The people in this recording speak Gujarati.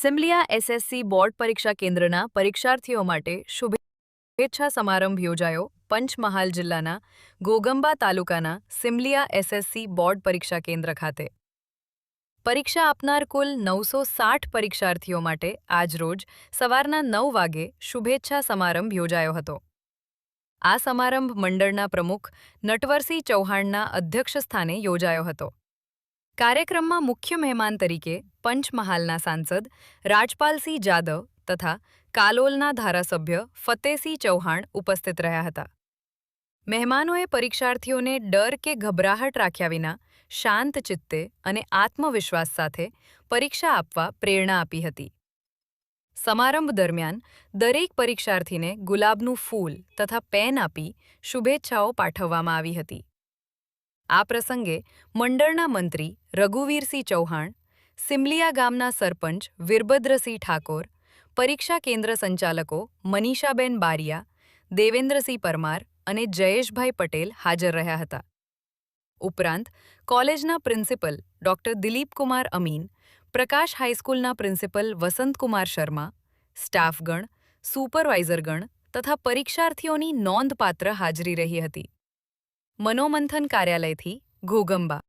સિમલિયા એસએસસી બોર્ડ પરીક્ષા કેન્દ્રના પરીક્ષાર્થીઓ માટે શુભેચ્છા સમારંભ યોજાયો પંચમહાલ જિલ્લાના ઘોગંબા તાલુકાના સિમલિયા એસએસસી બોર્ડ પરીક્ષા કેન્દ્ર ખાતે પરીક્ષા આપનાર કુલ 960 પરીક્ષાર્થીઓ માટે આજરોજ સવારના 9 વાગે શુભેચ્છા સમારંભ યોજાયો હતો। આ સમારંભ મંડળના પ્રમુખ નટવરસિંહ ચૌહાણના અધ્યક્ષસ્થાને યોજાયો હતો। કાર્યક્રમમાં મુખ્ય મહેમાન તરીકે પંચમહાલના સાંસદ રાજપાલસિંહ જાદવ તથા કાલોલના ધારાસભ્ય ફતેહસિંહ ચૌહાણ ઉપસ્થિત રહ્યા હતા। મહેમાનોએ પરીક્ષાર્થીઓને ડર કે ગભરાહટ રાખ્યા વિના શાંત ચિત્તે અને આત્મવિશ્વાસ સાથે પરીક્ષા આપવા પ્રેરણા આપી હતી। સમારંભ દરમિયાન દરેક પરીક્ષાર્થીને ગુલાબનું ફૂલ તથા પેન આપી શુભેચ્છાઓ પાઠવવામાં આવી હતી। આ પ્રસંગે મંડળના મંત્રી રઘુવીરસિંહ ચૌહાણ, સિમલિયા ગામના સરપંચ વીરભદ્રસિંહ ઠાકોર, પરીક્ષા કેન્દ્ર સંચાલકો મનીષાબેન બારિયા, દેવેન્દ્રસિંહ પરમાર અને જયેશભાઈ પટેલ હાજર રહ્યા હતા। ઉપરાંત કોલેજના પ્રિન્સિપલ ડોક્ટર દિલીપકુમાર અમીન, પ્રકાશ હાઈસ્કૂલના પ્રિન્સિપલ વસંતકુમાર શર્મા, સ્ટાફગણ, સુપરવાઇઝરગણ તથા પરીક્ષાર્થીઓની નોંધપાત્ર હાજરી રહી હતી। મનોમંથન કાર્યાલયથી ઘોગંબા।